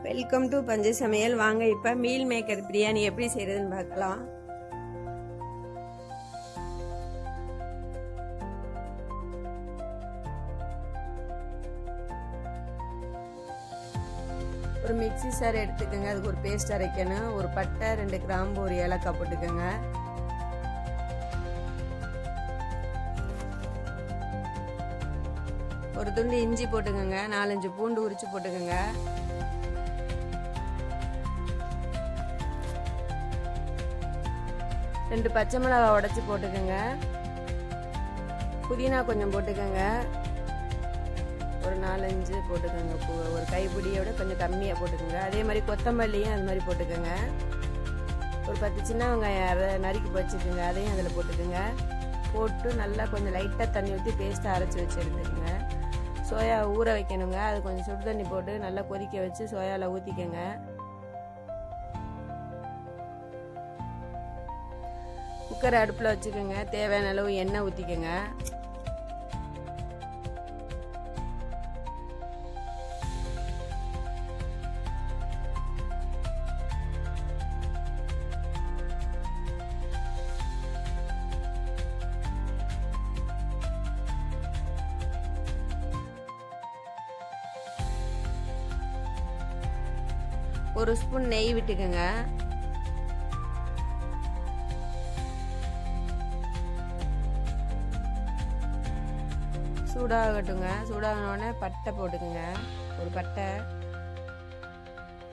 Welcome to பஞ்சு சமையல். வாங்க இப்போ மீல் மேக்கர் பிரியாணி எப்படி செய்யறதுன்னு பார்க்கலாம். ஒரு மிக்சி சார் எடுத்துக்கோங்க. அதுக்கு ஒரு பேஸ்ட் அரைக்கணும். ஒரு பட்டை, 2 கிராம்பு, ஒரு ஏலக்காய் போட்டுக்கோங்க. ஒரு துண்டு இஞ்சி போட்டுக்கோங்க. 4-5 பூண்டு உரிச்சு போட்டுக்கோங்க. ரெண்டு பச்சை மிளகாய் உடைச்சி போட்டுக்கோங்க. புதினா கொஞ்சம் போட்டுக்கோங்க. ஒரு 4-5 போட்டுக்கோங்க. ஒரு கைப்பிடியோட கொஞ்சம் கம்மியாக போட்டுக்கோங்க. அதே மாதிரி கொத்தமல்லியும் அது மாதிரி போட்டுக்கோங்க. ஒரு 10 சின்ன வெங்காயம் நறுக்கி வச்சுக்கோங்க. அதையும் அதில் போட்டுக்கோங்க. போட்டு நல்லா கொஞ்சம் லைட்டாக தண்ணி ஊற்றி பேஸ்ட்டை அரைச்சி வச்சு எடுத்துக்கோங்க. சோயா ஊற வைக்கணுங்க. அது கொஞ்சம் சுடு தண்ணி போட்டு நல்லா கொதிக்க வச்சு சோயாவில் ஊற்றிக்கோங்க. குக்கரை அடுப்பில் வச்சுக்கோங்க. தேவையான அளவு எண்ணெய் ஊற்றிக்கோங்க. ஒரு ஸ்பூன் நெய் விட்டுக்கோங்க. சூடாகட்டுங்க. சூடாகினோடனே பட்டை போட்டுக்கோங்க. ஒரு பட்டை,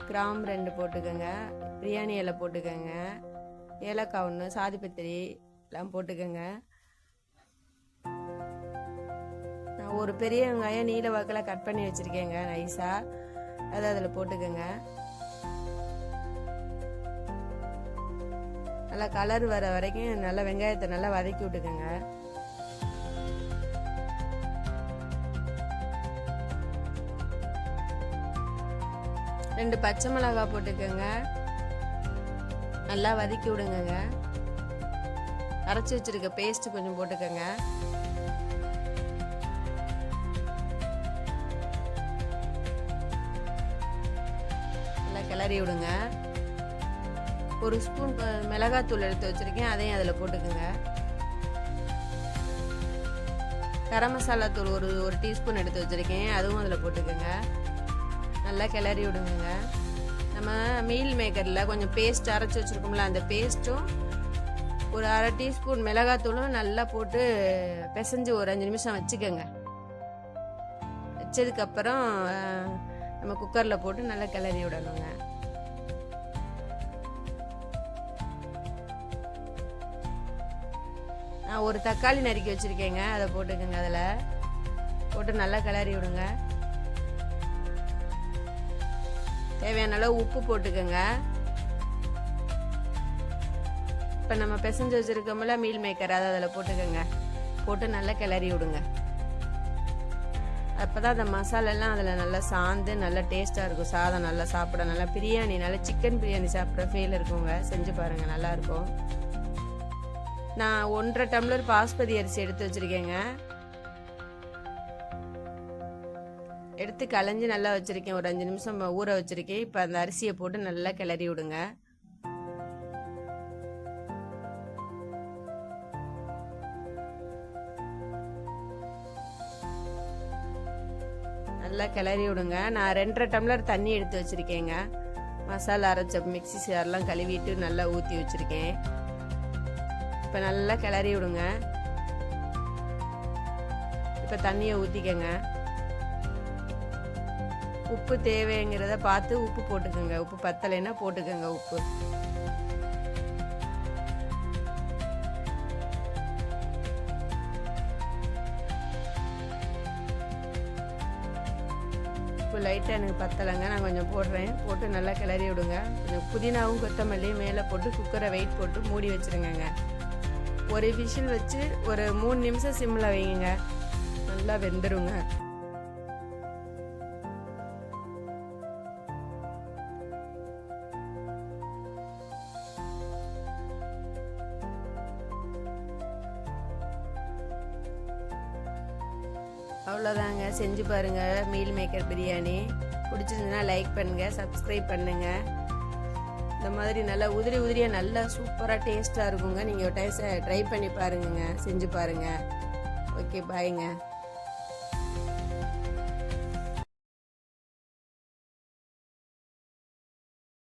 கிராம்பு 2 போட்டுக்கோங்க. பிரியாணி இலை போட்டுக்கோங்க. ஏலக்காய் 1, சாதிப்பத்திரி எல்லாம் போட்டுக்கோங்க. நான் ஒரு பெரிய வெங்காயம் நீல வாக்கில் கட் பண்ணி வச்சுருக்கேங்க நைஸாக. அதை அதில் போட்டுக்கோங்க. நல்லா கலர் வர வரைக்கும் நல்லா வெங்காயத்தை நல்லா வதக்கி விட்டுக்கோங்க. ரெண்டு பச்சை மிளகாய் போட்டுக்கோங்க. நல்லா வதக்கி விடுங்க. அரைச்சி வச்சிருக்க பேஸ்ட் கொஞ்சம் போட்டுக்கோங்க. நல்லா கிளறி விடுங்க. ஒரு ஸ்பூன் மிளகாத்தூள் எடுத்து வச்சிருக்கேன். அதையும் அதில் போட்டுக்கோங்க. கரம் மசாலா தூள் ஒரு டீஸ்பூன் எடுத்து வச்சிருக்கேன். அதுவும் அதில் போட்டுக்கோங்க. நல்லா கிளறி விடுங்க. நம்ம மீல் மேக்கரில் கொஞ்சம் பேஸ்ட் அரைச்சி வச்சுருக்கோம்ல, அந்த பேஸ்ட்டும் ஒரு 1/2 டீஸ்பூன் மிளகாத்தூளும் நல்லா போட்டு பிசைஞ்சு ஒரு 5 நிமிஷம் வச்சுக்கோங்க. வச்சதுக்கப்புறம் நம்ம குக்கரில் போட்டு நல்லா கிளறி விடணுங்க. நான் ஒரு தக்காளி நறுக்கி வச்சுருக்கேங்க. அதை போட்டுக்கோங்க. அதில் போட்டு நல்லா கிளறி விடுங்க. தேவையான அளவு உப்பு போட்டுக்கோங்க. இப்போ நம்ம பிசைஞ்சு வச்சுருக்கோம்ல மீல் மேக்கர், அதை அதில் போட்டுக்கோங்க. போட்டு நல்லா கிளறி விடுங்க. அப்போ தான் அந்த மசாலெல்லாம் அதில் நல்லா சாந்து நல்லா டேஸ்ட்டாக இருக்கும். சாதம் நல்லா சாப்பிட, நல்லா பிரியாணி, நல்லா சிக்கன் பிரியாணி சாப்பிட்ற ஃபீல் இருக்குங்க. செஞ்சு பாருங்கள், நல்லாயிருக்கும். நான் 1.5 டம்ளர் பாஸ்மதி அரிசி எடுத்து வச்சுருக்கேங்க. எடுத்து களைஞ்சி நல்லா வச்சுருக்கேன். ஒரு 5 நிமிஷம் ஊற வச்சுருக்கேன். இப்போ அந்த அரிசியை போட்டு நல்லா கிளறி விடுங்க. நல்லா கிளறி விடுங்க. நான் 2.5 டம்ளர் தண்ணி எடுத்து வச்சுருக்கேங்க. மசாலா அரைச்ச மிக்சி சாரெலாம் கழுவிட்டு நல்லா ஊற்றி வச்சுருக்கேன். இப்போ நல்லா கிளறி விடுங்க. இப்போ தண்ணியை ஊற்றிக்கங்க. உப்பு தேவைங்கிறத பார்த்து உப்பு போட்டுக்கோங்க. உப்பு பத்தலைன்னா போட்டுக்கோங்க உப்பு. உப்பு லைட்டாக எனக்கு பத்தலைங்க. நான் கொஞ்சம் போடுறேன். போட்டு நல்லா கிளறி விடுங்க. கொஞ்சம் புதினாவும் கொத்தமல்லியும் மேலே போட்டு குக்கரை வெயிட் போட்டு மூடி வச்சுருங்க. ஒரு விசில் வச்சு ஒரு 3 நிமிஷம் சிம்மில் வைங்க. நல்லா வெந்துருங்க. அவ்வளோதாங்க, செஞ்சு பாருங்கள் மீல் மேக்கர் பிரியாணி. பிடிச்சிருந்துன்னா லைக் பண்ணுங்கள், சப்ஸ்கிரைப் பண்ணுங்கள். இந்த மாதிரி நல்லா உதிரி உதிரியாக நல்லா சூப்பராக டேஸ்ட்டாக இருக்குங்க. நீங்கள் ஒரு டைம் ட்ரை பண்ணி பாருங்க, செஞ்சு பாருங்கள். ஓகே, பாய்ங்க.